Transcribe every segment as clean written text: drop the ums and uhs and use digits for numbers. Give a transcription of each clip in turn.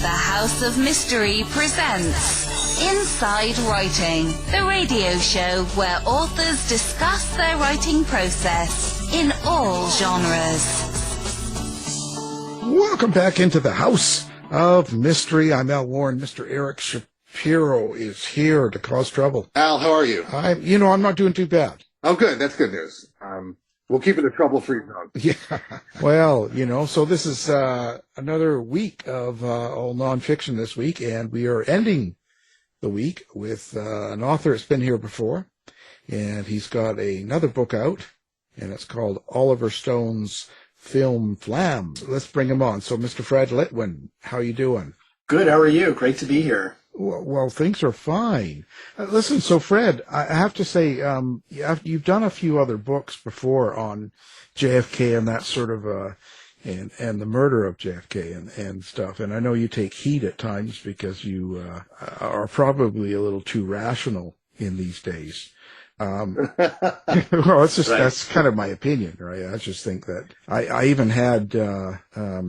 The House of Mystery presents Inside Writing, the radio show where authors discuss their writing process in all genres. Welcome back into the House of Mystery. I'm Al Warren. Mr. Eric Shapiro is here to cause trouble. Al, how are you? I'm not doing too bad. Oh, good. That's good news. We'll keep it a trouble-free zone. Yeah. Well, so this is another week of all nonfiction this week, and we are ending the week with an author that's been here before, and he's got another book out, and it's called Oliver Stone's Film-Flam. Let's bring him on. So, Mr. Fred Litwin, how you doing? Good. How are you? Great to be here. Well, things are fine. Listen, so Fred, I have to say, you've done a few other books before on JFK and that sort of, and the murder of JFK and stuff. And I know you take heat at times because you are probably a little too rational in these days. Well, it's just, right. That's kind of my opinion, right? I just think that I even had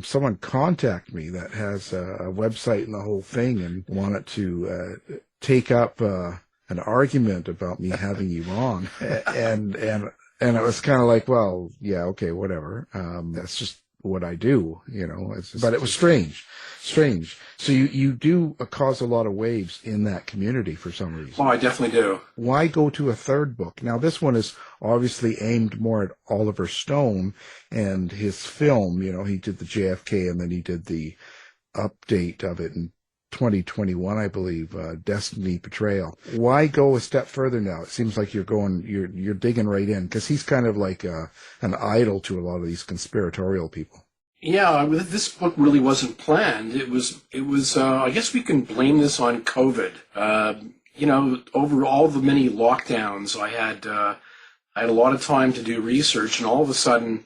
someone contact me that has a website and the whole thing and wanted to take up an argument about me having you wrong, and it was kind of like, well, yeah, okay, whatever. That's just what I do, but it was strange. So you do cause a lot of waves in that community for some reason. Oh, I definitely do. Why go to a third book? Now, this one is obviously aimed more at Oliver Stone and his film. He did the JFK and then he did the update of it in 2021, I believe, Destiny Betrayal. Why go a step further now? It seems like you're digging right in, because he's kind of like an idol to a lot of these conspiratorial people. Yeah, this book really wasn't planned. It was. I guess we can blame this on COVID. Over all the many lockdowns, I had a lot of time to do research, and all of a sudden,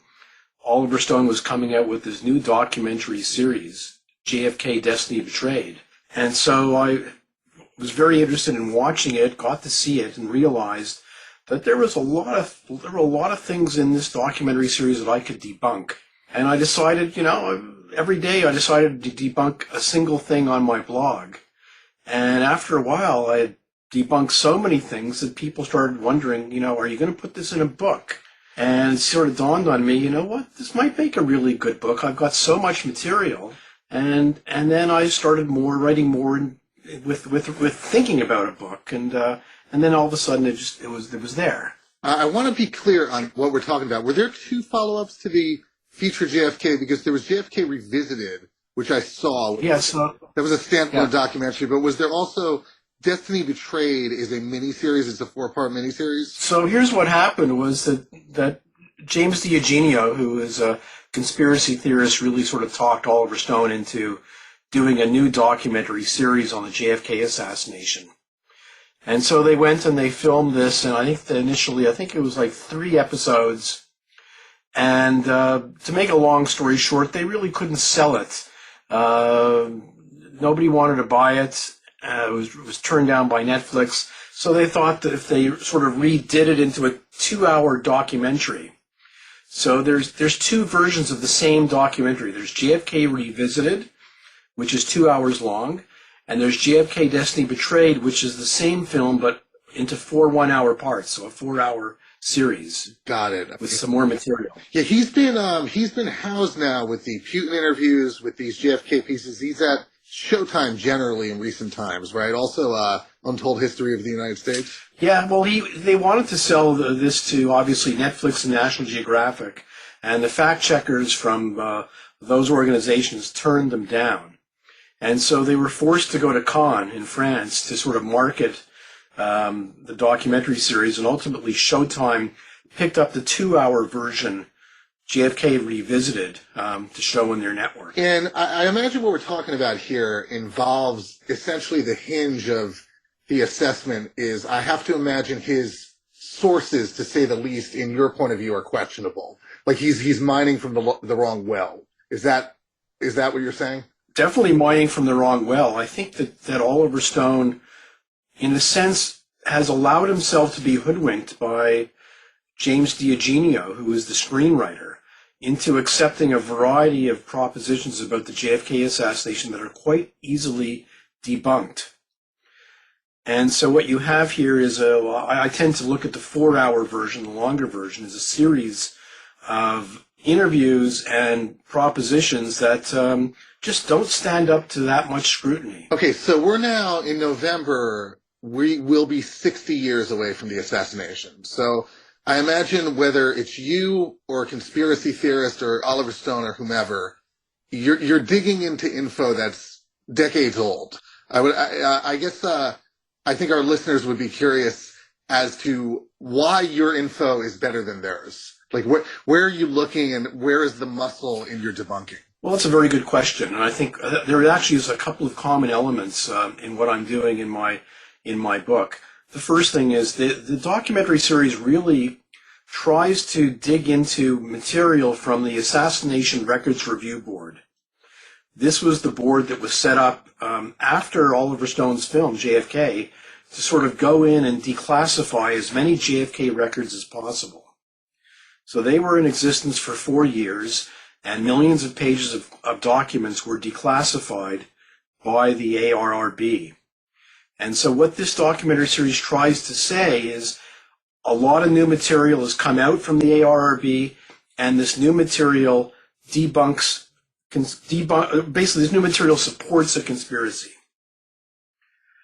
Oliver Stone was coming out with this new documentary series, JFK: Destiny Betrayed. And so I was very interested in watching it, got to see it, and realized that there were a lot of things in this documentary series that I could debunk. And I decided, every day I decided to debunk a single thing on my blog. And after a while, I had debunked so many things that people started wondering, are you going to put this in a book? And it sort of dawned on me, this might make a really good book. I've got so much material. And then I started writing more with thinking about a book. And then all of a sudden it was there. I want to be clear on what we're talking about. Were there two follow-ups to the feature JFK? Because there was JFK Revisited, which I saw. Yes. That was a standalone documentary. But was there also Destiny Betrayed is a miniseries? It's a 4-part miniseries? So here's what happened was that James D'Eugenio, who is a conspiracy theorist, really sort of talked Oliver Stone into doing a new documentary series on the JFK assassination. And so they went and they filmed this, and I think it was like 3 episodes. And to make a long story short, they really couldn't sell it. Nobody wanted to buy it. It was turned down by Netflix. So they thought that if they sort of redid it into a 2-hour documentary. So there's 2 versions of the same documentary. There's JFK Revisited, which is 2 hours long, and there's JFK Destiny Betrayed, which is the same film but into 4 1-hour parts, so a 4-hour series. Got it. With some more material. Yeah, he's been housed now with the Putin interviews, with these JFK pieces. He's at Showtime generally in recent times, right? Also, Untold History of the United States. Yeah, well, they wanted to sell this to, obviously, Netflix and National Geographic, and the fact-checkers from those organizations turned them down. And so they were forced to go to Cannes in France to sort of market the documentary series, and ultimately Showtime picked up the 2-hour version, JFK Revisited, to show in their network. And I imagine what we're talking about here involves essentially the hinge of the assessment is, I have to imagine his sources, to say the least, in your point of view, are questionable. Like he's mining from the wrong well. Is that what you're saying? Definitely mining from the wrong well. I think that Oliver Stone, in a sense, has allowed himself to be hoodwinked by James D'Eugenio, who is the screenwriter. into accepting a variety of propositions about the JFK assassination that are quite easily debunked. And so what you have here is I tend to look at the 4-hour version, the longer version, as a series of interviews and propositions that just don't stand up to that much scrutiny. Okay, so we're now in November. We will be 60 years away from the assassination. So I imagine whether it's you or a conspiracy theorist or Oliver Stone or whomever, you're digging into info that's decades old. I guess I think our listeners would be curious as to why your info is better than theirs. Like, where are you looking, and where is the muscle in your debunking? Well, that's a very good question, and I think there actually is a couple of common elements in what I'm doing in my book. The first thing is the documentary series really tries to dig into material from the Assassination Records Review Board. This was the board that was set up after Oliver Stone's film, JFK, to sort of go in and declassify as many JFK records as possible. So they were in existence for 4 years, and millions of pages of documents were declassified by the ARRB. And so what this documentary series tries to say is a lot of new material has come out from the ARRB, and this new material debunks, basically this new material supports a conspiracy.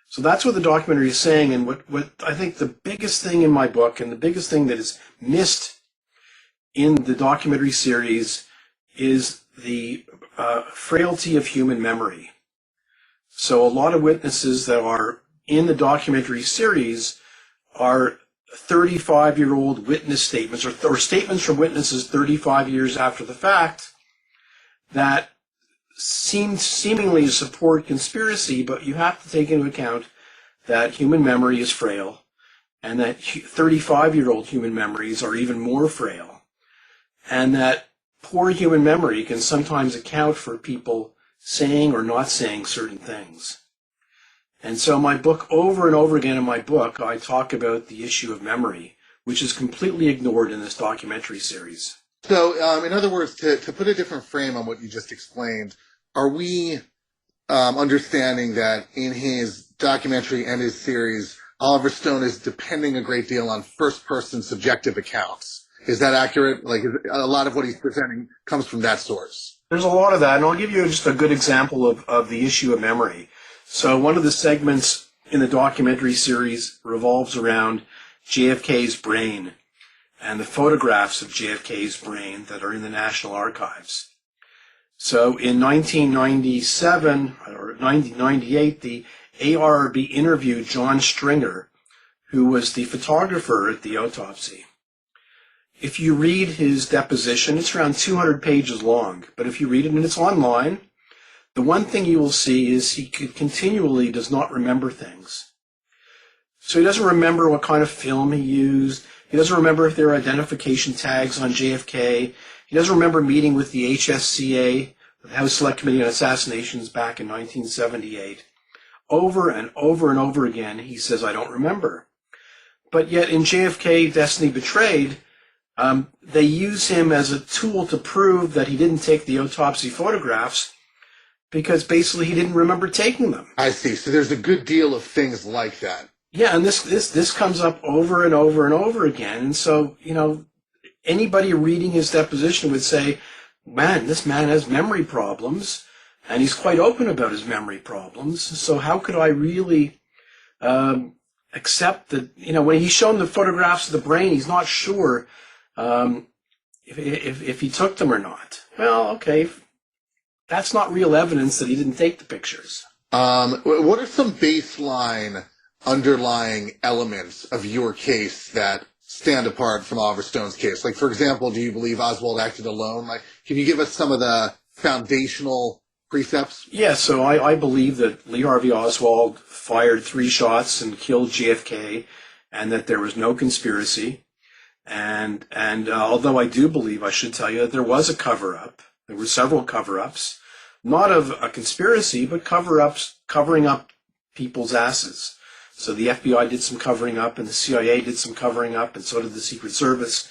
So that's what the documentary is saying, and what I think the biggest thing in my book, and the biggest thing that is missed in the documentary series, is the frailty of human memory. So a lot of witnesses that are in the documentary series are 35-year-old witness statements, or statements from witnesses 35 years after the fact, that seemingly support conspiracy, but you have to take into account that human memory is frail, and that 35-year-old human memories are even more frail, and that poor human memory can sometimes account for people saying or not saying certain things. And so my book, over and over again in my book, I talk about the issue of memory, which is completely ignored in this documentary series. So, in other words, to put a different frame on what you just explained, are we understanding that in his documentary and his series, Oliver Stone is depending a great deal on first-person subjective accounts? Is that accurate? Like, a lot of what he's presenting comes from that source. There's a lot of that, and I'll give you just a good example of the issue of memory. So one of the segments in the documentary series revolves around JFK's brain and the photographs of JFK's brain that are in the National Archives. So in 1997 or 1998, the ARB interviewed John Stringer, who was the photographer at the autopsy. If you read his deposition, it's around 200 pages long, but if you read it, and it's online, the one thing you will see is he continually does not remember things. So he doesn't remember what kind of film he used. He doesn't remember if there are identification tags on JFK. He doesn't remember meeting with the HSCA, the House Select Committee on Assassinations, back in 1978. Over and over and over again, he says, I don't remember. But yet in JFK, Destiny Betrayed, they use him as a tool to prove that he didn't take the autopsy photographs, because basically he didn't remember taking them. I see. So there's a good deal of things like that. Yeah, and this comes up over and over and over again. And so, anybody reading his deposition would say, man, this man has memory problems, and he's quite open about his memory problems. So how could I really accept that, when he's shown the photographs of the brain, he's not sure if he took them or not. Well, okay, that's not real evidence that he didn't take the pictures. What are some baseline underlying elements of your case that stand apart from Oliver Stone's case? Like, for example, do you believe Oswald acted alone? Like, can you give us some of the foundational precepts? Yeah, so I believe that Lee Harvey Oswald fired 3 shots and killed JFK, and that there was no conspiracy. And although I do believe, I should tell you, that there was a cover-up. There were several cover-ups, not of a conspiracy, but cover-ups covering up people's asses. So the FBI did some covering up, and the CIA did some covering up, and so did the Secret Service.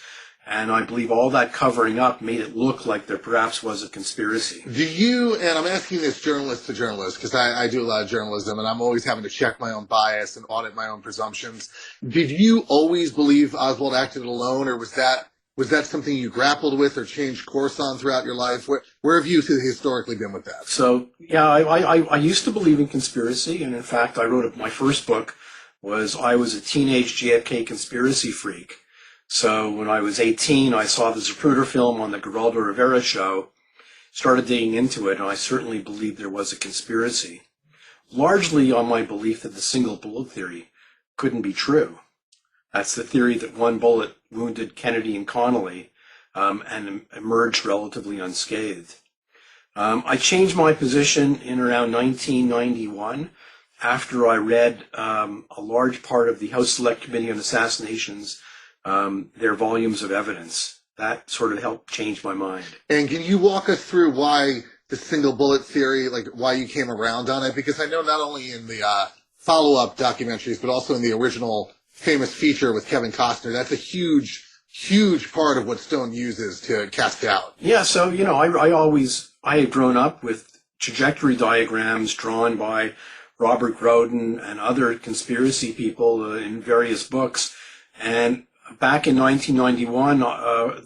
And I believe all that covering up made it look like there perhaps was a conspiracy. Do you, and I'm asking this journalist to journalist, because I do a lot of journalism, and I'm always having to check my own bias and audit my own presumptions. Did you always believe Oswald acted alone, or was that something you grappled with or changed course on throughout your life? Where have you historically been with that? So, yeah, I used to believe in conspiracy, and in fact, I wrote my first book I was a teenage JFK conspiracy freak. So when I was 18, I saw the Zapruder film on the Geraldo Rivera show, started digging into it, and I certainly believed there was a conspiracy, largely on my belief that the single bullet theory couldn't be true. That's the theory that one bullet wounded Kennedy and Connolly and emerged relatively unscathed. I changed my position in around 1991 after I read a large part of the House Select Committee on Assassinations, their volumes of evidence. That sort of helped change my mind. And can you walk us through why the single bullet theory, like why you came around on it? Because I know not only in the follow-up documentaries, but also in the original famous feature with Kevin Costner, that's a huge, huge part of what Stone uses to cast doubt. Yeah, so, I had grown up with trajectory diagrams drawn by Robert Groden and other conspiracy people in various books. And back in 1991,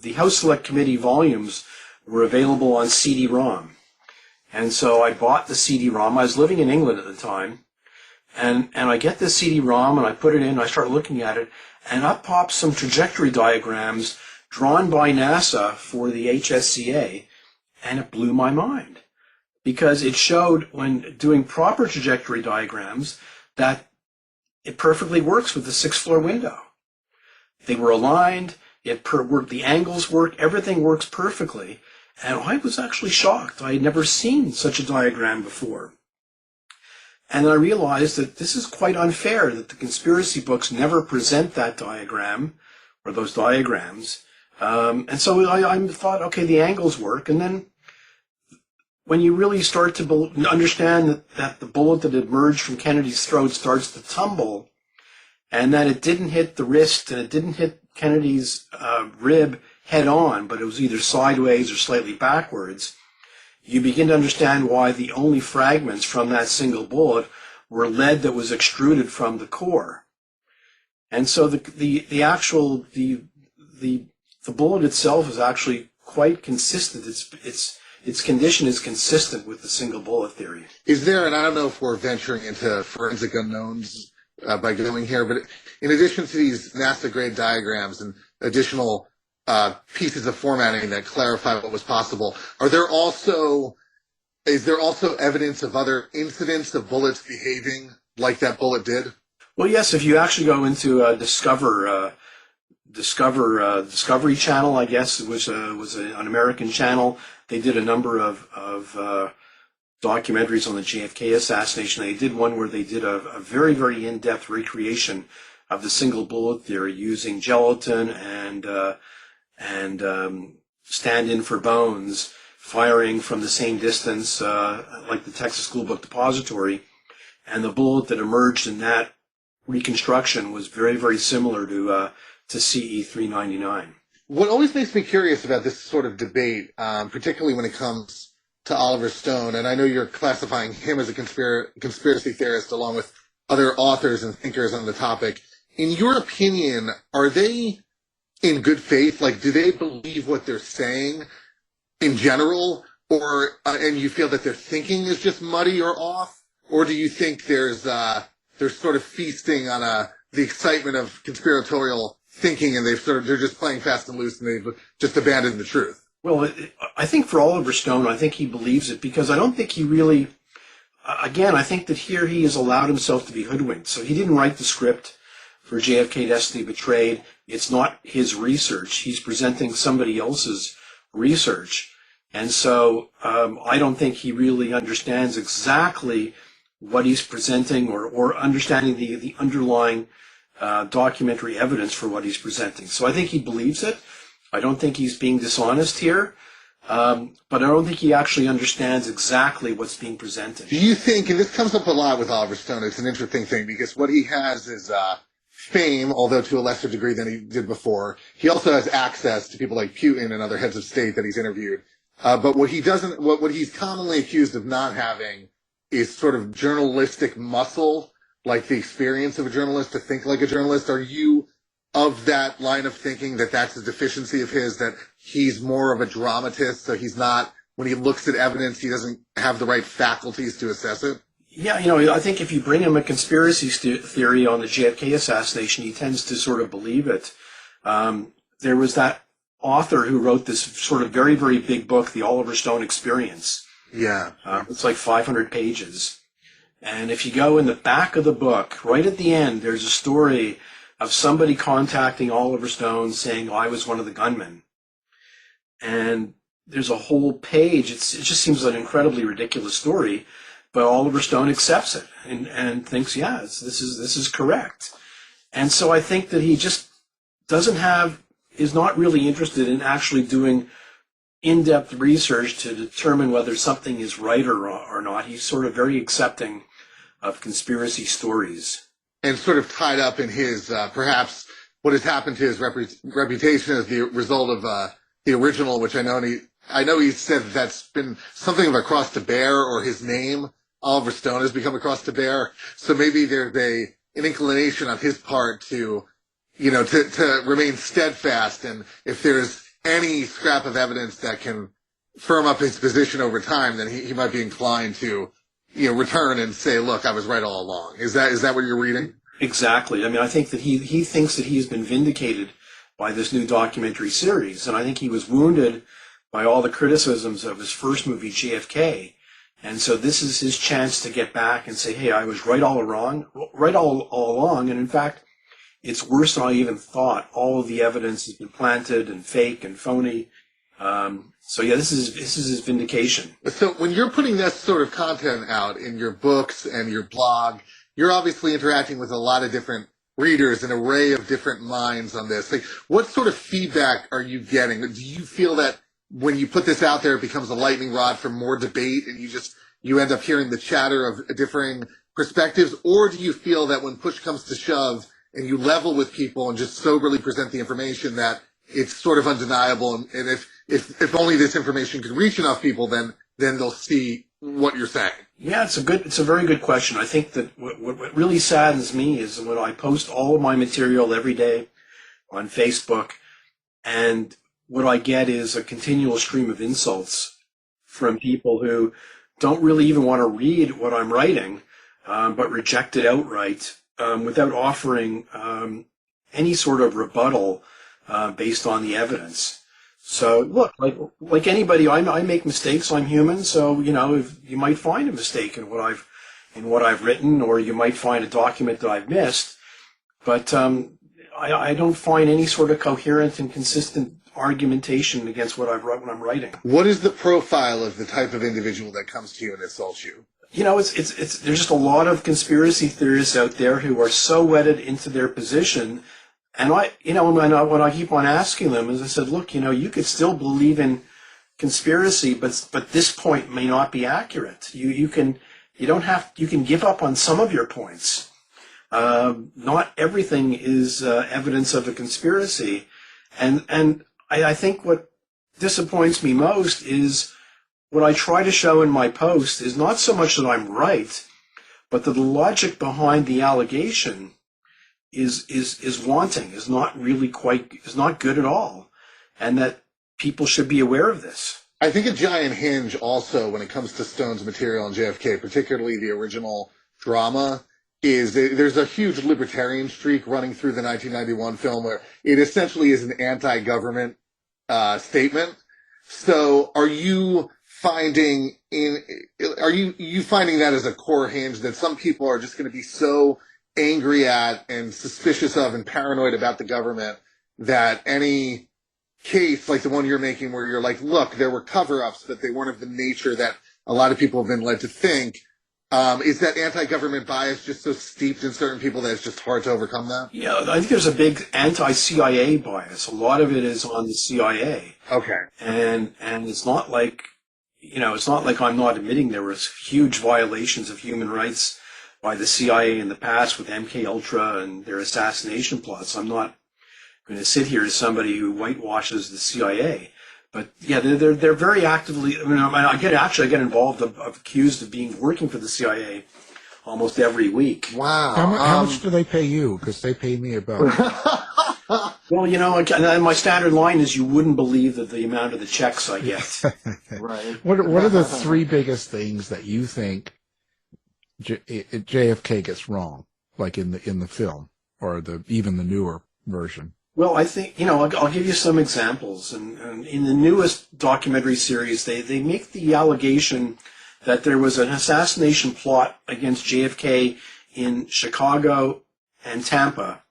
the House Select Committee volumes were available on CD-ROM. And so I bought the CD-ROM. I was living in England at the time. And I get this CD-ROM and I put it in, I start looking at it, and up pops some trajectory diagrams drawn by NASA for the HSCA, and it blew my mind. Because it showed, when doing proper trajectory diagrams, that it perfectly works with the 6th floor window. They were aligned, the angles work, everything works perfectly. And I was actually shocked. I had never seen such a diagram before. And I realized that this is quite unfair, that the conspiracy books never present that diagram, or those diagrams. And so I thought, okay, the angles work. And then when you really start to understand that the bullet that emerged from Kennedy's throat starts to tumble, and that it didn't hit the wrist and it didn't hit Kennedy's rib head on, but it was either sideways or slightly backwards, you begin to understand why the only fragments from that single bullet were lead that was extruded from the core. And so the bullet itself is actually quite consistent. Its condition is consistent with the single bullet theory. Is there, and I don't know if we're venturing into forensic unknowns by going here, but in addition to these NASA-grade diagrams and additional pieces of formatting that clarify what was possible, is there also evidence of other incidents of bullets behaving like that bullet did? Well, yes, if you actually go into Discovery Channel, I guess it was an American channel. They did a number of documentaries on the JFK assassination. They did one where they did a very, very in-depth recreation of the single bullet theory using gelatin and stand-in for bones, firing from the same distance, like the Texas School Book Depository. And the bullet that emerged in that reconstruction was very, very similar to CE 399. What always makes me curious about this sort of debate, particularly when it comes to Oliver Stone, and I know you're classifying him as a conspiracy theorist along with other authors and thinkers on the topic. In your opinion, are they in good faith? Like, do they believe what they're saying in general, or and you feel that their thinking is just muddy or off, or do you think there's sort of feasting on the excitement of conspiratorial thinking, and they're just playing fast and loose, and they've just abandoned the truth? Well, I think for Oliver Stone, I think he believes it, because I don't think he really, again, I think that here he has allowed himself to be hoodwinked. So he didn't write the script for JFK Destiny Betrayed. It's not his research. He's presenting somebody else's research. And so I don't think he really understands exactly what he's presenting, or understanding the underlying documentary evidence for what he's presenting. So I think he believes it. I don't think he's being dishonest here, but I don't think he actually understands exactly what's being presented. Do you think, and this comes up a lot with Oliver Stone, it's an interesting thing, because what he has is fame, although to a lesser degree than he did before. He also has access to people like Putin and other heads of state that he's interviewed. But what he's commonly accused of not having is sort of journalistic muscle, like the experience of a journalist, to think like a journalist. Are you of that line of thinking that that's a deficiency of his, that he's more of a dramatist, so he's not, when he looks at evidence, he doesn't have the right faculties to assess it? Yeah, I think if you bring him a conspiracy theory on the JFK assassination, he tends to sort of believe it. There was that author who wrote this sort of very, very big book, The Oliver Stone Experience. Yeah. It's like 500 pages. And if you go in the back of the book, right at the end, there's a story of somebody contacting Oliver Stone saying, I was one of the gunmen. And there's a whole page. It just seems like an incredibly ridiculous story, but Oliver Stone accepts it and thinks, yeah, this is correct. And so I think that he just is not really interested in actually doing in-depth research to determine whether something is right or not. He's sort of very accepting of conspiracy stories. And sort of tied up in his, perhaps, what has happened to his reputation as the result of the original, which I know he said that's been something of a cross to bear, or his name, Oliver Stone, has become a cross to bear. So maybe there's an inclination on his part to remain steadfast, and if there's any scrap of evidence that can firm up his position over time, then he might be inclined to return and say, look, I was right all along. Is that what you're reading? Exactly. I mean, I think that he thinks that he's been vindicated by this new documentary series. And I think he was wounded by all the criticisms of his first movie, JFK. And so this is his chance to get back and say, hey, I was right all along. And in fact, it's worse than I even thought. All of the evidence has been planted and fake and phony. So yeah, this is his vindication. So when you're putting that sort of content out in your books and your blog, you're obviously interacting with a lot of different readers, an array of different minds on this. Like, what sort of feedback are you getting? Do you feel that when you put this out there, it becomes a lightning rod for more debate, and you end up hearing the chatter of differing perspectives? Or do you feel that when push comes to shove and you level with people and just soberly present the information, that it's sort of undeniable, and if only this information can reach enough people, then they'll see what you're saying? Yeah, it's a very good question. I think that what really saddens me is when I post all of my material every day on Facebook, and what I get is a continual stream of insults from people who don't really even want to read what I'm writing, but reject it outright without offering any sort of rebuttal based on the evidence. So look, like anybody, I make mistakes. I'm human, so if you might find a mistake in what I've written, or you might find a document that I've missed. But I don't find any sort of coherent and consistent argumentation against what I've written when I'm writing. What is the profile of the type of individual that comes to you and insults you? It's there's just a lot of conspiracy theorists out there who are so wedded into their position. And when I keep on asking them, is I said, look, you could still believe in conspiracy, but this point may not be accurate. You can give up on some of your points. Not everything is evidence of a conspiracy. And I think what disappoints me most is what I try to show in my post is not so much that I'm right, but that the logic behind the allegation is wanting, is not good at all, and that people should be aware of this. I think a giant hinge also when it comes to Stone's material on JFK, particularly the original drama, is there's a huge libertarian streak running through the 1991 film where it essentially is an anti-government statement. So are you finding that as a core hinge, that some people are just going to be so angry at and suspicious of and paranoid about the government that any case like the one you're making, where you're like, look, there were cover-ups, but they weren't of the nature that a lot of people have been led to think, is that anti-government bias just so steeped in certain people that it's just hard to overcome that? Yeah, I think there's a big anti-CIA bias. A lot of it is on the CIA. Okay. And it's not like I'm not admitting there was huge violations of human rights by the CIA in the past with MK Ultra and their assassination plots. I'm not going to sit here as somebody who whitewashes the CIA. But yeah, they're very actively. I get involved. I'm accused of working for the CIA almost every week. Wow. How much do they pay you? Because they pay me about. Well, and my standard line is, "You wouldn't believe the amount of the checks I get." Right. What are the three biggest things that you think JFK gets wrong, like in the film or even the newer version? Well, I think, I'll give you some examples. And in the newest documentary series, they make the allegation that there was an assassination plot against JFK in Chicago and Tampa,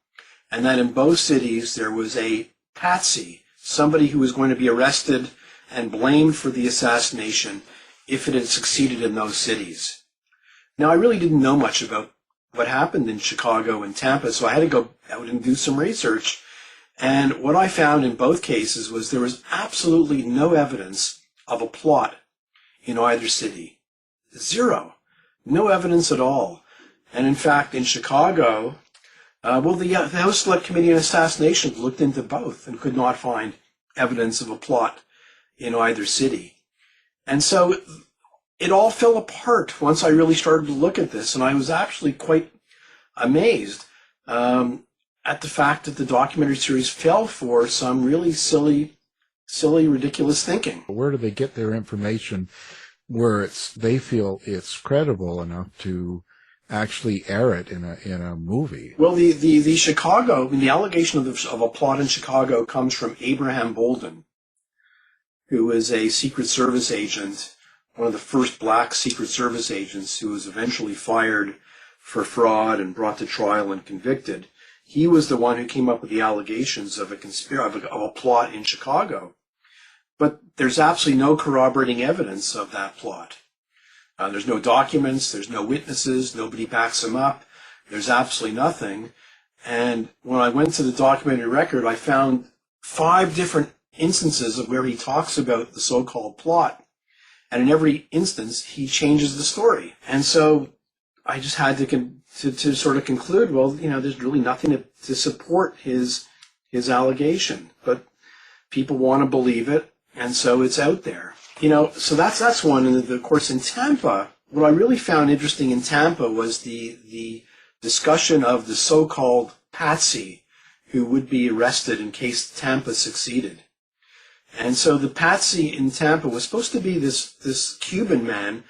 and that in both cities there was a patsy, somebody who was going to be arrested and blamed for the assassination if it had succeeded in those cities. Now, I really didn't know much about what happened in Chicago and Tampa, so I had to go out and do some research. And what I found in both cases was there was absolutely no evidence of a plot in either city. Zero. No evidence at all. And in fact, in Chicago, the House Select Committee on Assassination looked into both and could not find evidence of a plot in either city. And so it all fell apart once I really started to look at this, and I was actually quite amazed at the fact that the documentary series fell for some really silly, ridiculous thinking. Where do they get their information where they feel it's credible enough to actually air it in a movie? Well, the Chicago, the allegation of a plot in Chicago comes from Abraham Bolden, who is a Secret Service agent, one of the first black Secret Service agents who was eventually fired for fraud and brought to trial and convicted. He was the one who came up with the allegations of a plot in Chicago. But there's absolutely no corroborating evidence of that plot. There's no documents, there's no witnesses, nobody backs him up, there's absolutely nothing. And when I went to the documentary record, I found 5 different instances of where he talks about the so-called plot. And in every instance, he changes the story. And so I just had to sort of conclude, well, there's really nothing to support his allegation. But people want to believe it, and so it's out there. So that's one. And of course, in Tampa, what I really found interesting in Tampa was the discussion of the so-called patsy who would be arrested in case Tampa succeeded. And so the patsy in Tampa was supposed to be this Cuban man,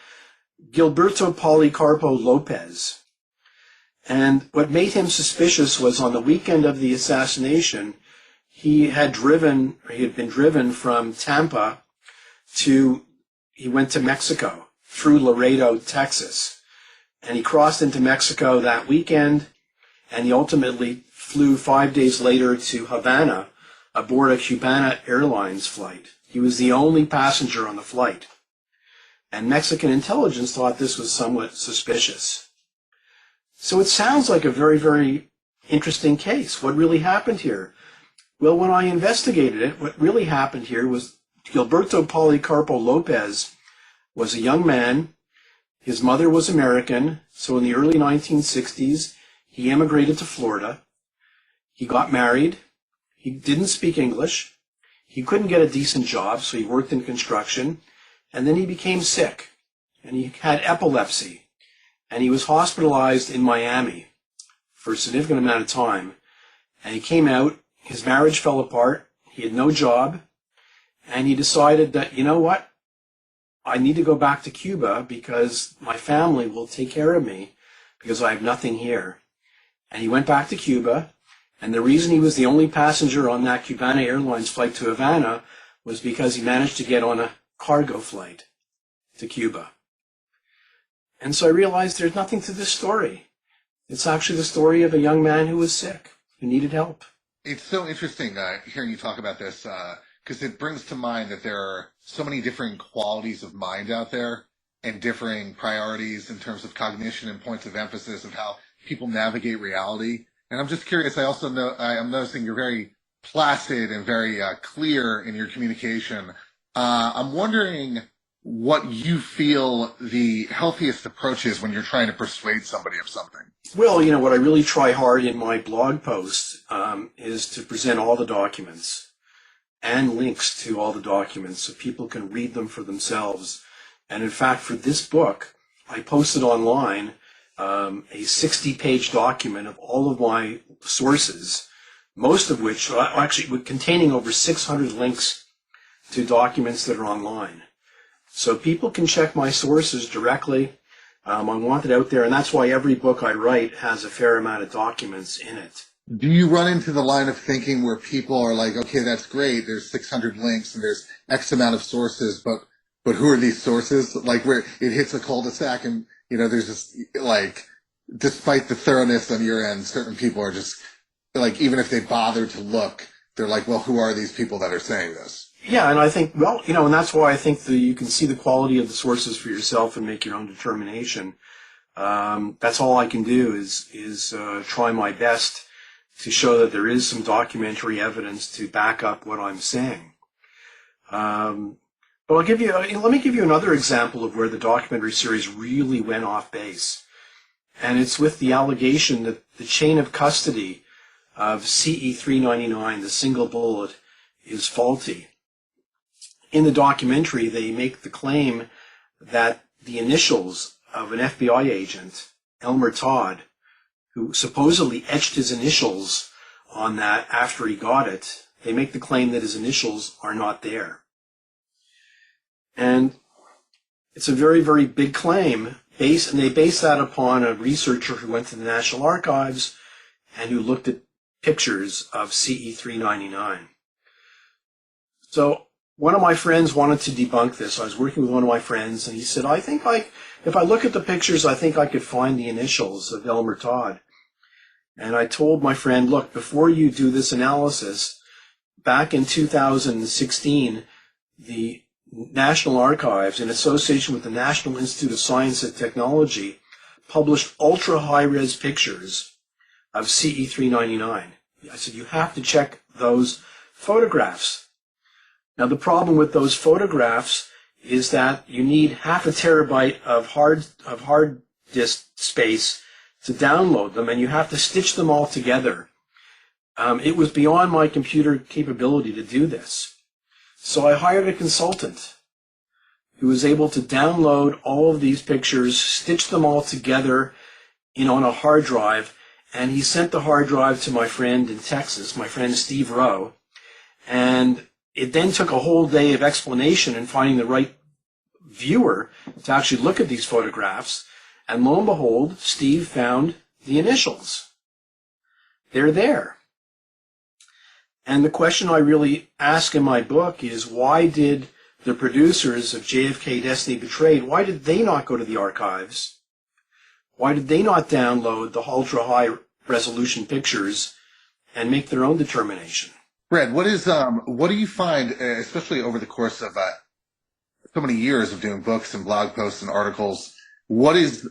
Gilberto Policarpo Lopez. And what made him suspicious was on the weekend of the assassination, he had been driven from Tampa he went to Mexico through Laredo, Texas. And he crossed into Mexico that weekend, and he ultimately flew 5 days later to Havana aboard a Cubana Airlines flight. He was the only passenger on the flight. And Mexican intelligence thought this was somewhat suspicious. So it sounds like a very, very interesting case. What really happened here? Well, when I investigated it, what really happened here was Gilberto Policarpo Lopez was a young man. His mother was American, so in the early 1960s, he immigrated to Florida. He got married. He didn't speak English. He couldn't get a decent job, so he worked in construction. And then he became sick, and he had epilepsy. And he was hospitalized in Miami for a significant amount of time. And he came out, his marriage fell apart, he had no job, and he decided that, you know what, I need to go back to Cuba because my family will take care of me because I have nothing here. And he went back to Cuba, and the reason he was the only passenger on that Cubana Airlines flight to Havana was because he managed to get on a cargo flight to Cuba. And so I realized there's nothing to this story. It's actually the story of a young man who was sick, who needed help. It's so interesting hearing you talk about this because it brings to mind that there are so many different qualities of mind out there and differing priorities in terms of cognition and points of emphasis of how people navigate reality. And I'm just curious, I'm noticing you're very placid and very clear in your communication. I'm wondering what you feel the healthiest approach is when you're trying to persuade somebody of something. Well, what I really try hard in my blog posts is to present all the documents and links to all the documents so people can read them for themselves. And in fact, for this book, I posted online a 60-page document of all of my sources, most of which actually containing over 600 links to documents that are online. So people can check my sources directly. I want it out there, and that's why every book I write has a fair amount of documents in it. Do you run into the line of thinking where people are like, okay, that's great, there's 600 links and there's X amount of sources, but who are these sources? Like, where it hits a cul-de-sac and, there's just, like, despite the thoroughness on your end, certain people are just, like, even if they bother to look, they're like, well, who are these people that are saying this? Yeah, and I think, and that's why I think that you can see the quality of the sources for yourself and make your own determination. That's all I can do is try my best to show that there is some documentary evidence to back up what I'm saying. But let me give you another example of where the documentary series really went off base. And it's with the allegation that the chain of custody of CE-399, the single bullet, is faulty. In the documentary, they make the claim that the initials of an FBI agent, Elmer Todd, who supposedly etched his initials on that after he got it, they make the claim that his initials are not there. And it's a very, very big claim, and they base that upon a researcher who went to the National Archives and who looked at pictures of CE-399. So one of my friends wanted to debunk this. I was working with one of my friends, and he said, if I look at the pictures, I think I could find the initials of Elmer Todd. And I told my friend, look, before you do this analysis, back in 2016, the National Archives, in association with the National Institute of Science and Technology, published ultra-high-res pictures of CE-399. I said, you have to check those photographs. Now, the problem with those photographs is that you need half a terabyte of hard disk space to download them, and you have to stitch them all together. It was beyond my computer capability to do this. So I hired a consultant who was able to download all of these pictures, stitch them all together on a hard drive, and he sent the hard drive to my friend in Texas, my friend Steve Rowe, and it then took a whole day of explanation and finding the right viewer to actually look at these photographs. And lo and behold, Steve found the initials. They're there. And the question I really ask in my book is, why did the producers of JFK Destiny Betrayed, why did they not go to the archives? Why did they not download the ultra-high resolution pictures and make their own determination? Fred, what do you find, especially over the course of so many years of doing books and blog posts and articles, what is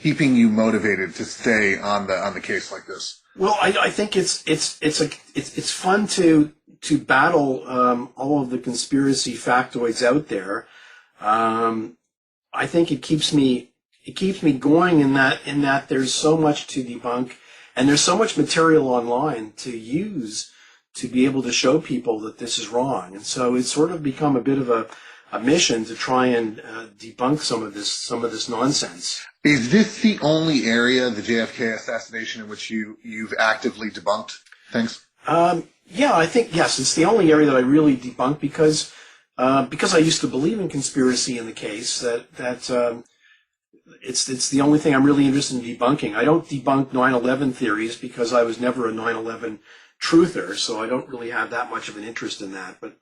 keeping you motivated to stay on the case like this? Well, I think it's fun to battle all of the conspiracy factoids out there. I think it keeps me going in that there's so much to debunk, and there's so much material online to use to be able to show people that this is wrong. And so it's sort of become a bit of a mission to try and debunk some of this nonsense. Is this the only area, the JFK assassination, in which you've actively debunked things? Yeah, I think, yes, it's the only area that I really debunk because I used to believe in conspiracy in the case, that it's the only thing I'm really interested in debunking. I don't debunk 9/11 theories because I was never a 9/11 truther, so I don't really have that much of an interest in that. But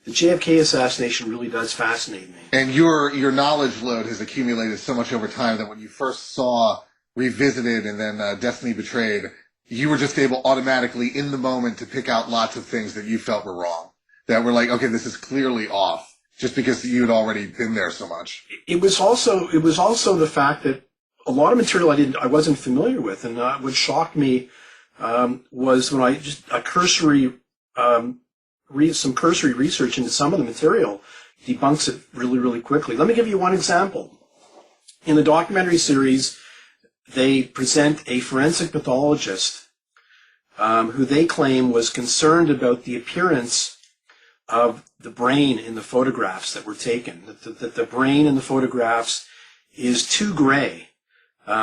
the JFK assassination really does fascinate me. And your knowledge load has accumulated so much over time that when you first saw Revisited and then Destiny Betrayed, you were just able automatically in the moment to pick out lots of things that you felt were wrong, that were like, okay, this is clearly off, just because you had already been there so much. It was also the fact that a lot of material I wasn't familiar with, and what shocked me was when I just some cursory research into some of the material. debunks it really, really quickly. Let me give you one example. In the documentary series, they present a forensic pathologist who they claim was concerned about the appearance of the brain in the photographs that were taken. That the brain in the photographs is too gray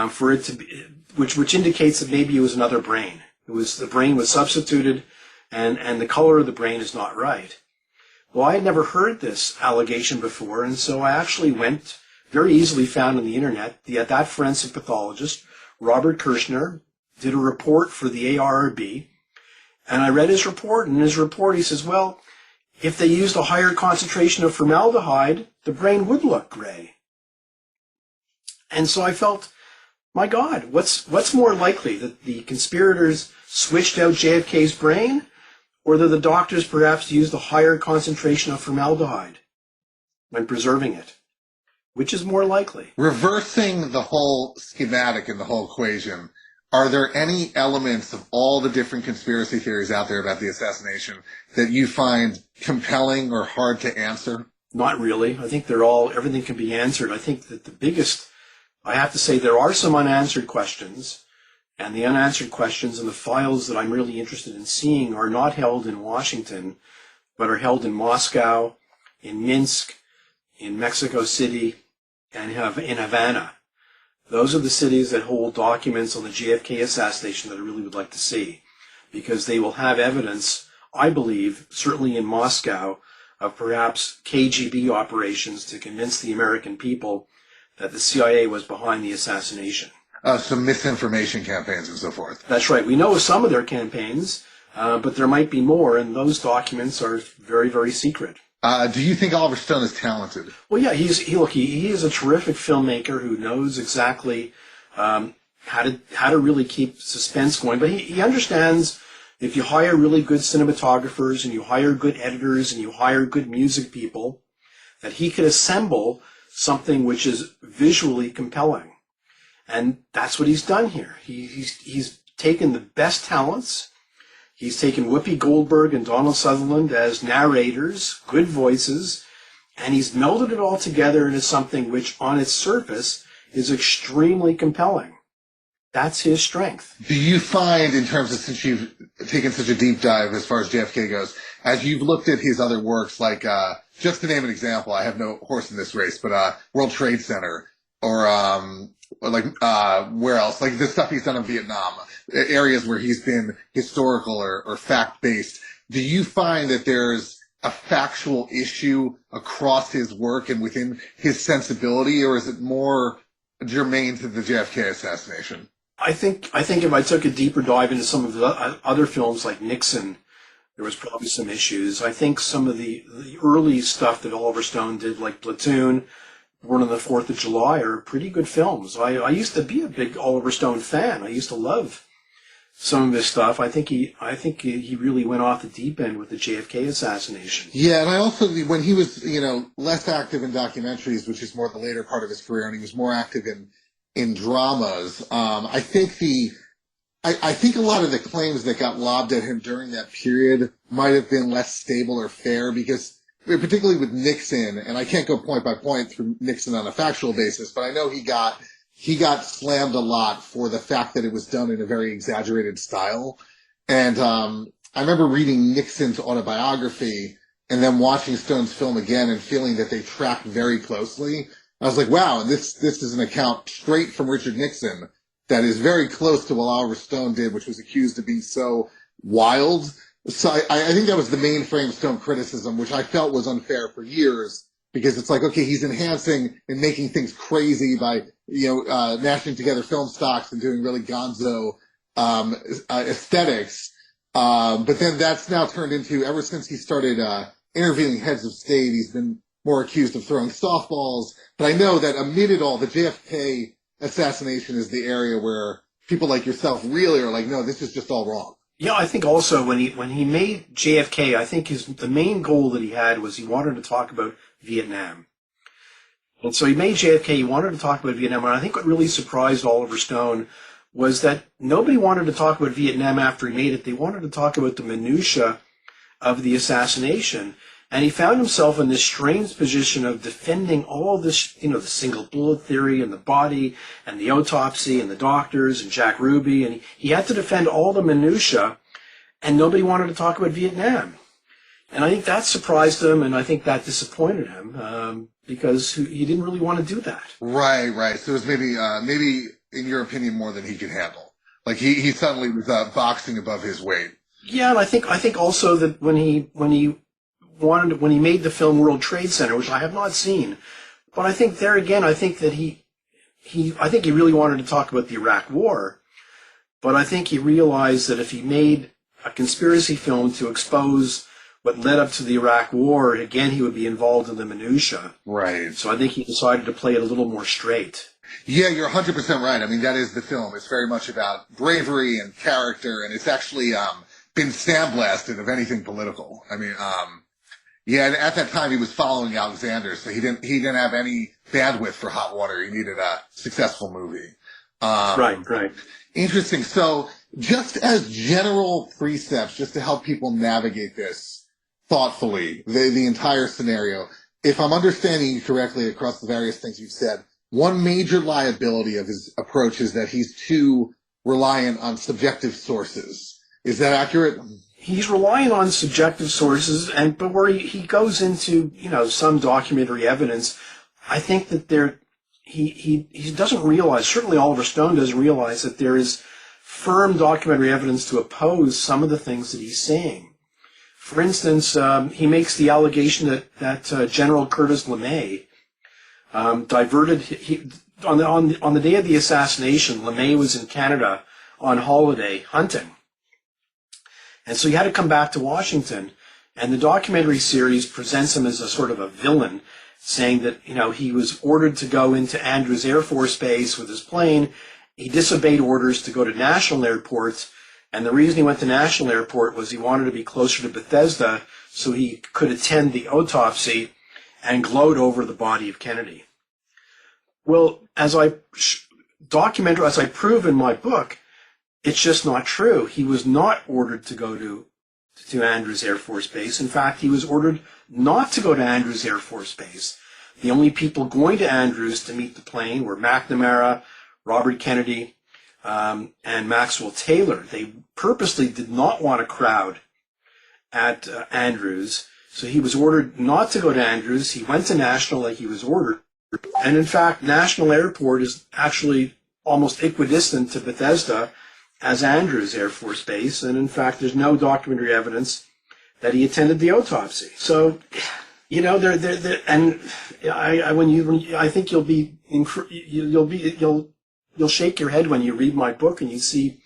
for it to be, which indicates that maybe it was another brain. The brain was substituted, and the color of the brain is not right. Well, I had never heard this allegation before, and so I actually went, very easily found on the internet, that forensic pathologist, Robert Kirshner, did a report for the ARRB, and I read his report, and in his report he says, well, if they used a higher concentration of formaldehyde, the brain would look gray. And so I felt, my God, what's more likely, that the conspirators switched out JFK's brain, or that the doctors perhaps used a higher concentration of formaldehyde when preserving it? Which is more likely? Reversing the whole schematic and the whole equation, are there any elements of all the different conspiracy theories out there about the assassination that you find compelling or hard to answer? Not really. I think everything can be answered. I think that the biggest, I have to say, there are some unanswered questions, and the unanswered questions and the files that I'm really interested in seeing are not held in Washington, but are held in Moscow, in Minsk, in Mexico City, and in Havana. Those are the cities that hold documents on the JFK assassination that I really would like to see, because they will have evidence, I believe, certainly in Moscow, of perhaps KGB operations to convince the American people that the CIA was behind the assassination. Some misinformation campaigns and so forth. That's right. We know of some of their campaigns, but there might be more, and those documents are very, very secret. Do you think Oliver Stone is talented? Well, yeah, he is a terrific filmmaker who knows exactly how to really keep suspense going. But he understands, if you hire really good cinematographers and you hire good editors and you hire good music people, that he could assemble something which is visually compelling. And that's what he's done here. He's taken the best talents. He's taken Whoopi Goldberg and Donald Sutherland as narrators, good voices, and he's melded it all together into something which, on its surface, is extremely compelling. That's his strength. Do you find, in terms of, since you've taken such a deep dive as far as JFK goes, as you've looked at his other works, like, just to name an example, I have no horse in this race, but World Trade Center, or where else? Like the stuff he's done in Vietnam, areas where he's been historical or fact-based. Do you find that there's a factual issue across his work and within his sensibility, or is it more germane to the JFK assassination? I think if I took a deeper dive into some of the other films like Nixon, there was probably some issues. I think some of the early stuff that Oliver Stone did, like Platoon, Born on the 4th of July, are pretty good films. I used to be a big Oliver Stone fan. I used to love some of his stuff. I think he really went off the deep end with the JFK assassination. Yeah, and I also, when he was, less active in documentaries, which is more the later part of his career, and he was more active in dramas, I think a lot of the claims that got lobbed at him during that period might have been less stable or fair, because particularly with Nixon, and I can't go point by point through Nixon on a factual basis, but I know he got slammed a lot for the fact that it was done in a very exaggerated style. And I remember reading Nixon's autobiography and then watching Stone's film again and feeling that they tracked very closely. I was like, wow, and this is an account straight from Richard Nixon that is very close to what Oliver Stone did, which was accused of being so wild. So I think that was the mainframe Stone criticism, which I felt was unfair for years, because it's like, okay, he's enhancing and making things crazy by, mashing together film stocks and doing really gonzo aesthetics. But then that's now turned into, ever since he started interviewing heads of state, he's been more accused of throwing softballs. But I know that amid it all, the JFK assassination is the area where people like yourself really are like, no, this is just all wrong. Yeah, I think also when he made JFK, I think the main goal that he had was he wanted to talk about Vietnam. And so he made JFK, he wanted to talk about Vietnam, and I think what really surprised Oliver Stone was that nobody wanted to talk about Vietnam after he made it. They wanted to talk about the minutia of the assassination. And he found himself in this strange position of defending all this, the single bullet theory and the body and the autopsy and the doctors and Jack Ruby. And he had to defend all the minutiae, and nobody wanted to talk about Vietnam. And I think that surprised him, and I think that disappointed him, because he didn't really want to do that. Right. So it was maybe, in your opinion, more than he could handle. Like he suddenly was boxing above his weight. Yeah, and I think also that when he made the film World Trade Center, which I have not seen, but I think there again, I think that he really wanted to talk about the Iraq War, but I think he realized that if he made a conspiracy film to expose what led up to the Iraq War, again, he would be involved in the minutiae. Right. So I think he decided to play it a little more straight. Yeah, you're 100% right. I mean, that is the film. It's very much about bravery and character, and it's actually been sandblasted of anything political. I mean, and at that time he was following Alexander, so he didn't have any bandwidth for hot water. He needed a successful movie. Right. Interesting. So just as general precepts, just to help people navigate this thoughtfully, the entire scenario, if I'm understanding you correctly across the various things you've said, one major liability of his approach is that he's too reliant on subjective sources. Is that accurate? He's relying on subjective sources, but where he goes into, some documentary evidence, I think that he doesn't realize, certainly Oliver Stone doesn't realize, that there is firm documentary evidence to oppose some of the things that he's saying. For instance, he makes the allegation that General Curtis LeMay diverted. On the day of the assassination, LeMay was in Canada on holiday hunting, and so he had to come back to Washington. And the documentary series presents him as a sort of a villain, saying that he was ordered to go into Andrews Air Force Base with his plane. He disobeyed orders to go to National Airport. And the reason he went to National Airport was he wanted to be closer to Bethesda so he could attend the autopsy and gloat over the body of Kennedy. Well, as I prove in my book, it's just not true. He was not ordered to go to Andrews Air Force Base. In fact, he was ordered not to go to Andrews Air Force Base. The only people going to Andrews to meet the plane were McNamara, Robert Kennedy, and Maxwell Taylor. They purposely did not want a crowd at Andrews, so he was ordered not to go to Andrews. He went to National like he was ordered. And in fact, National Airport is actually almost equidistant to Bethesda as Andrews Air Force Base, and in fact, there's no documentary evidence that he attended the autopsy. So, I think you'll shake your head when you read my book and you see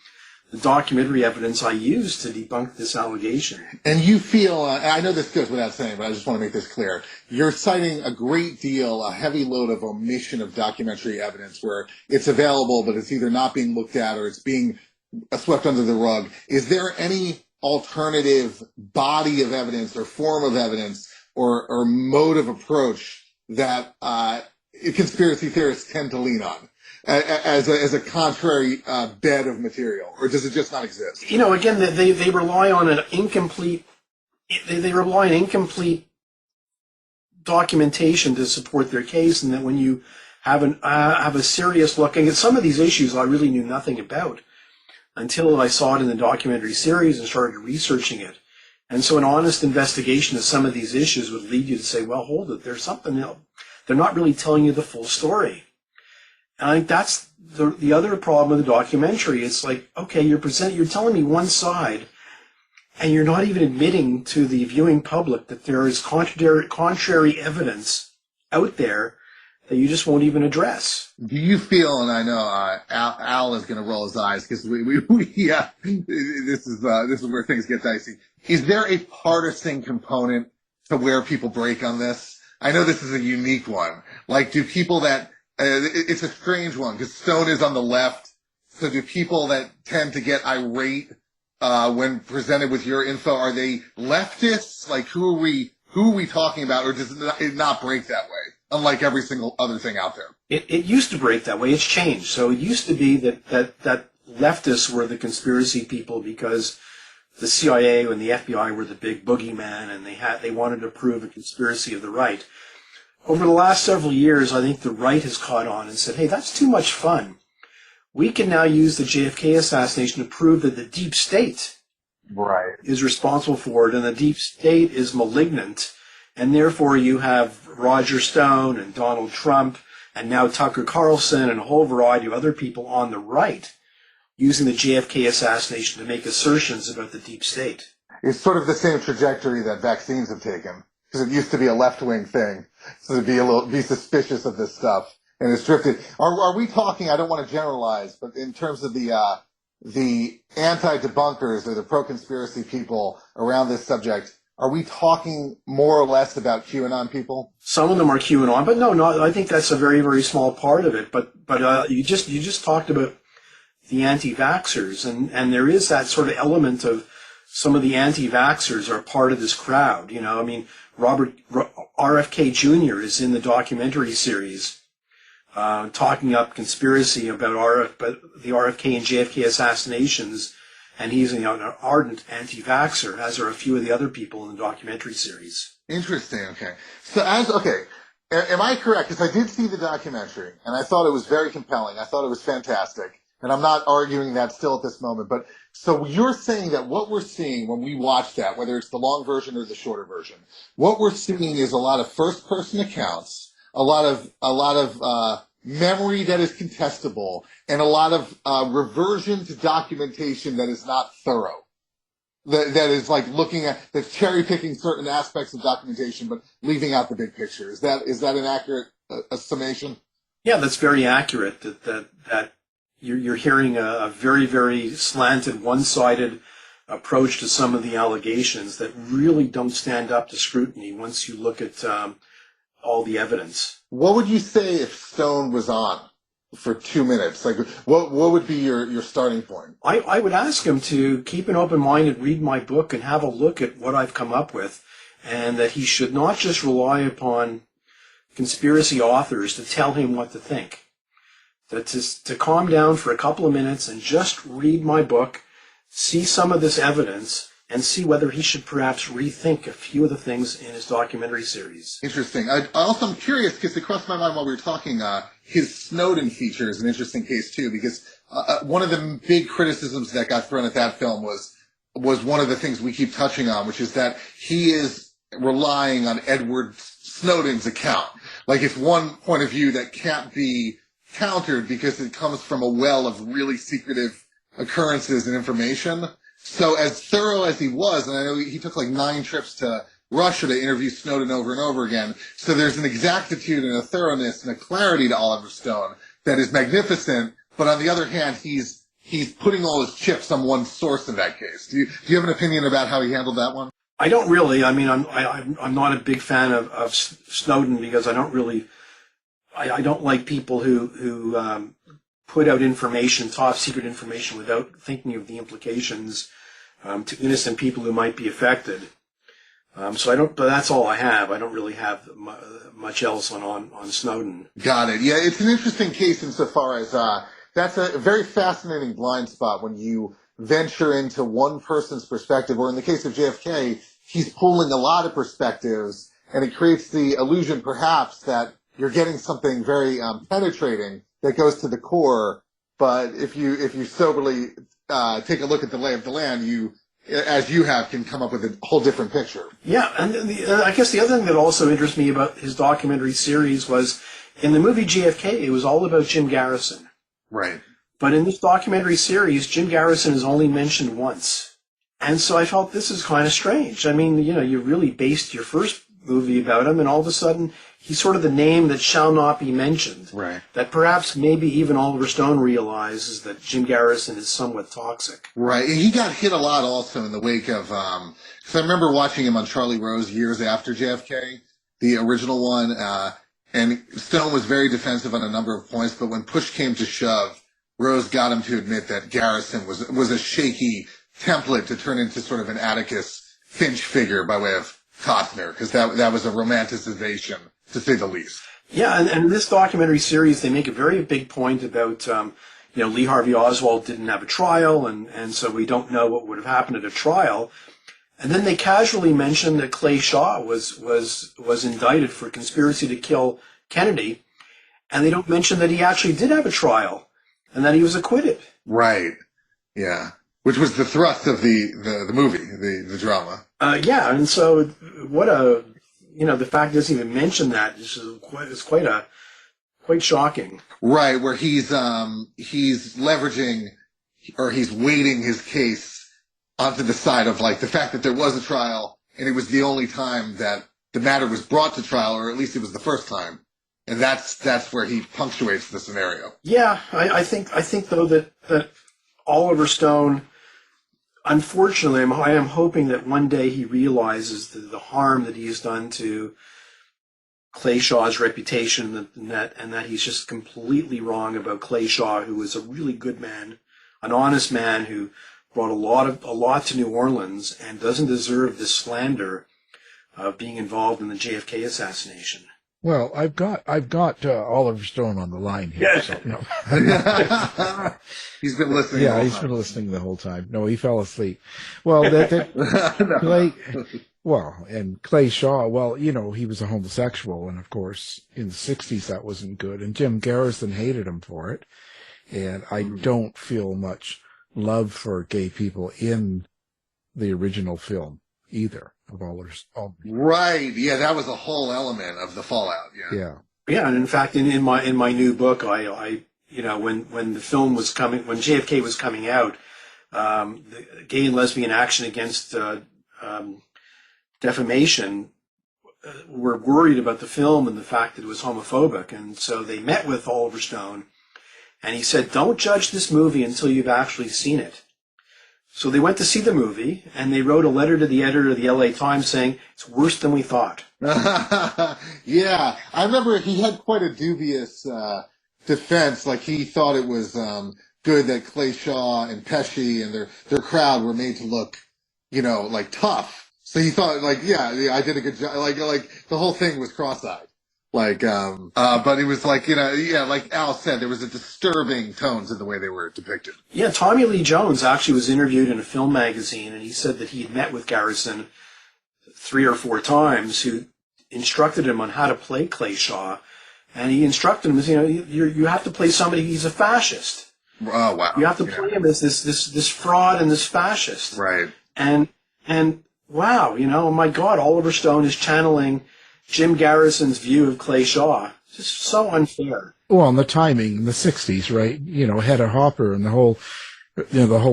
the documentary evidence I use to debunk this allegation. And you feel, I know this goes without saying, but I just want to make this clear. You're citing a heavy load of omission of documentary evidence where it's available, but it's either not being looked at or it's being swept under the rug. Is there any alternative body of evidence or form of evidence or mode of approach that conspiracy theorists tend to lean on as a contrary bed of material, or does it just not exist? Again, they rely on an incomplete. They rely on incomplete documentation to support their case, and that when you have a serious look, and some of these issues I really knew nothing about until I saw it in the documentary series and started researching it. And so an honest investigation of some of these issues would lead you to say, well, hold it, there's something else. They're not really telling you the full story. And I think that's the other problem with the documentary. It's like, okay, you're telling me one side, and you're not even admitting to the viewing public that there is contrary evidence out there that you just won't even address. Do you feel, and I know Al is going to roll his eyes because this is where things get dicey. Is there a partisan component to where people break on this? I know this is a unique one. Like, do people that it's a strange one because Stone is on the left. So do people that tend to get irate when presented with your info, are they leftists? Like, who are we talking about, or does it not break that way? Unlike every single other thing out there. It used to break that way. It's changed. So it used to be that leftists were the conspiracy people because the CIA and the FBI were the big boogeyman, and they wanted to prove a conspiracy of the right. Over the last several years, I think the right has caught on and said, hey, that's too much fun. We can now use the JFK assassination to prove that the deep state is responsible for it, and the deep state is malignant, and therefore you have Roger Stone and Donald Trump and now Tucker Carlson and a whole variety of other people on the right using the JFK assassination to make assertions about the deep state. It's sort of the same trajectory that vaccines have taken, because it used to be a left-wing thing, so to be suspicious of this stuff, and it's drifted. Are we talking, I don't want to generalize, but in terms of the anti-debunkers or the pro-conspiracy people around this subject, are we talking more or less about QAnon people? Some of them are QAnon, but no, I think that's a very, very small part of it. But you just talked about the anti-vaxxers, and there is that sort of element of some of the anti-vaxxers are part of this crowd. You know, I mean, RFK Jr. is in the documentary series talking up conspiracy about the RFK and JFK assassinations, and he's an ardent anti-vaxxer, as are a few of the other people in the documentary series. Interesting, okay. So am I correct? Because I did see the documentary, and I thought it was very compelling. I thought it was fantastic. And I'm not arguing that still at this moment, but so you're saying that what we're seeing when we watch that, whether it's the long version or the shorter version, what we're seeing is a lot of first-person accounts, a lot of memory that is contestable, and a lot of reversion to documentation that is not thorough. That is like that's cherry-picking certain aspects of documentation, but leaving out the big picture. Is that an accurate summation? Yeah, that's very accurate. That you're hearing a very, very slanted, one-sided approach to some of the allegations that really don't stand up to scrutiny once you look at all the evidence. What would you say if Stone was on for 2 minutes? Like, what would be your starting point? I would ask him to keep an open mind and read my book and have a look at what I've come up with, and that he should not just rely upon conspiracy authors to tell him what to think. That to calm down for a couple of minutes and just read my book, see some of this evidence, and see whether he should perhaps rethink a few of the things in his documentary series. Interesting. I'm curious, because it crossed my mind while we were talking, his Snowden feature is an interesting case too, because one of the big criticisms that got thrown at that film was one of the things we keep touching on, which is that he is relying on Edward Snowden's account. Like, it's one point of view that can't be countered because it comes from a well of really secretive occurrences and information. So as thorough as he was, and I know he took like 9 trips to Russia to interview Snowden over and over again, so there's an exactitude and a thoroughness and a clarity to Oliver Stone that is magnificent, but on the other hand, he's putting all his chips on one source in that case. Do you have an opinion about how he handled that one? I don't really. I mean, I'm not a big fan of Snowden, because I don't like people who put out information, top secret information, without thinking of the implications to innocent people who might be affected. But that's all I have. I don't really have much else on Snowden. Got it. Yeah, it's an interesting case insofar as that's a very fascinating blind spot when you venture into one person's perspective, or in the case of JFK, he's pulling a lot of perspectives, and it creates the illusion perhaps that you're getting something very penetrating that goes to the core. But if you soberly take a look at the lay of the land, you, as you have, can come up with a whole different picture. Yeah, and I guess the other thing that also interests me about his documentary series was, in the movie JFK, it was all about Jim Garrison. Right. But in this documentary series, Jim Garrison is only mentioned once. And so I felt this is kind of strange. I mean, you really based your first movie about him, and all of a sudden he's sort of the name that shall not be mentioned. Right. That perhaps maybe even Oliver Stone realizes that Jim Garrison is somewhat toxic. Right. And he got hit a lot also in the wake of, because I remember watching him on Charlie Rose years after JFK, the original one, and Stone was very defensive on a number of points, but when push came to shove, Rose got him to admit that Garrison was a shaky template to turn into sort of an Atticus Finch figure by way of Costner, because that was a romanticization, to say the least. Yeah, and in this documentary series, they make a very big point about, Lee Harvey Oswald didn't have a trial, and so we don't know what would have happened at a trial. And then they casually mentioned that Clay Shaw was indicted for conspiracy to kill Kennedy, and they don't mention that he actually did have a trial and that he was acquitted. Right. Yeah. Which was the thrust of the movie, the drama. Yeah, and so the fact he doesn't even mention that is quite shocking. Right, where he's leveraging, or he's weighting his case onto the side of like the fact that there was a trial, and it was the only time that the matter was brought to trial, or at least it was the first time, and that's where he punctuates the scenario. Yeah, I think though that Oliver Stone, unfortunately, I am hoping that one day he realizes the harm that he has done to Clay Shaw's reputation, and that he's just completely wrong about Clay Shaw, who was a really good man, an honest man who brought a lot to New Orleans, and doesn't deserve this slander of being involved in the JFK assassination. Well, I've got Oliver Stone on the line here. Yeah. So, no. He's been listening. Yeah, he's been listening the whole time. No, he fell asleep. Well, Clay, and Clay Shaw. Well, he was a homosexual, and of course, in the '60s that wasn't good. And Jim Garrison hated him for it. And I don't feel much love for gay people in the original film either. Of Oliver's. Right. Yeah, that was a whole element of the fallout. Yeah. Yeah, and in fact, in my new book, I when the film was coming, when JFK was coming out, the gay and lesbian action against defamation were worried about the film and the fact that it was homophobic, and so they met with Oliver Stone, and he said, "Don't judge this movie until you've actually seen it." So they went to see the movie, and they wrote a letter to the editor of the LA Times saying, "It's worse than we thought." Yeah, I remember he had quite a dubious defense. Like, he thought it was good that Clay Shaw and Pesci and their crowd were made to look, like tough. So he thought, like, yeah, I did a good job. Like the whole thing was cross-eyed. But it was like, like Al said, there was a disturbing tones in the way they were depicted. Yeah, Tommy Lee Jones actually was interviewed in a film magazine, and he said that he had met with Garrison 3 or 4 times, who instructed him on how to play Clay Shaw, and he instructed him, you have to play somebody, he's a fascist. Oh, wow. You have to play him as this fraud and this fascist. Right. And wow, my God, Oliver Stone is channeling Jim Garrison's view of Clay Shaw. It's just so unfair. Well, and the timing in the '60s, right? Hedda Hopper and the whole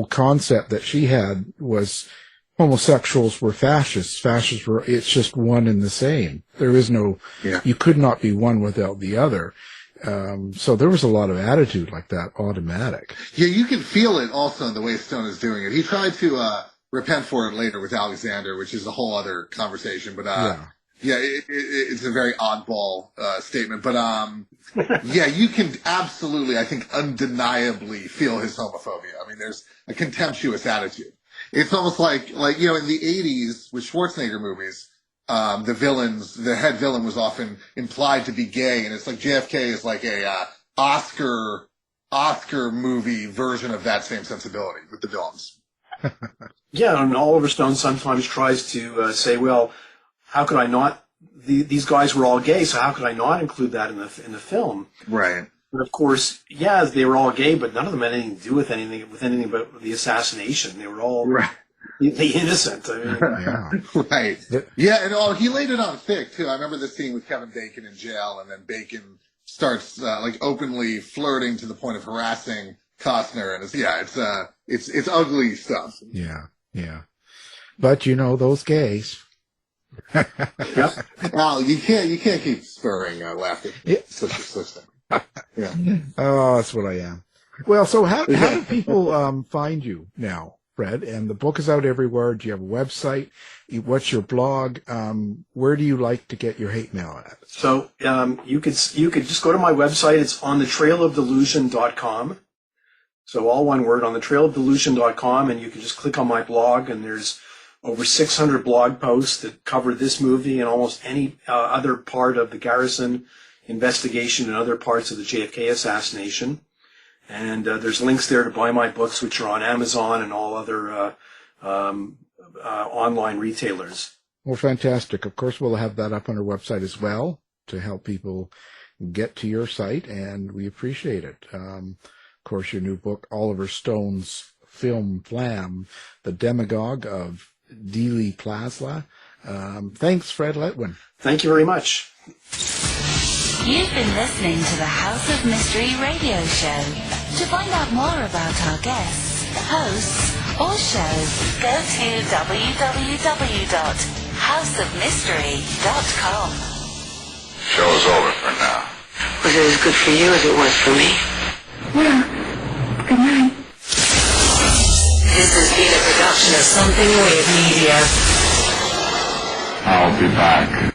concept that she had was homosexuals were fascists. Fascists were, it's just one and the same. There is no, you could not be one without the other. So there was a lot of attitude like that, automatic. Yeah, you can feel it also in the way Stone is doing it. He tried to repent for it later with Alexander, which is a whole other conversation. But it's a very oddball statement. But yeah, you can absolutely, I think, undeniably feel his homophobia. I mean, there's a contemptuous attitude. It's almost like in the 80s with Schwarzenegger movies, the head villain was often implied to be gay, and it's like JFK is like a Oscar movie version of that same sensibility with the villains. Yeah, and Oliver Stone sometimes tries to say, well, how could I not? These guys were all gay, so how could I not include that in the film? Right. But of course, yeah, they were all gay, but none of them had anything to do with anything but the assassination. They were all the innocent. I mean, Right. Yeah, and he laid it on thick too. I remember the scene with Kevin Bacon in jail, and then Bacon starts openly flirting to the point of harassing Costner, and it's ugly stuff. Yeah. But those gays. Al, you can't keep spurring laughter. Yeah. Such thing. Yeah. Oh, that's what I am. Well, so how do people find you now, Fred? And the book is out everywhere. Do you have a website? What's your blog? Where do you like to get your hate mail at? So you could just go to my website. It's on thetrailofdelusion.com. So all one word, on thetrailofdelusion.com, and you can just click on my blog, and there's over 600 blog posts that cover this movie and almost any other part of the Garrison investigation and other parts of the JFK assassination. And there's links there to buy my books, which are on Amazon and all other online retailers. Well, fantastic. Of course, we'll have that up on our website as well to help people get to your site, and we appreciate it. Of course, your new book, Oliver Stone's Film-Flam, The Demagogue of Dealey Plaza. Thanks, Fred Litwin. Thank you very much. You've been listening to the House of Mystery radio show. To find out more about our guests, hosts, or shows, go to www.houseofmystery.com. Show's over for now. Was it as good for you as it was for me? Well, good night. This has been a production of Something Weird Media. I'll be back.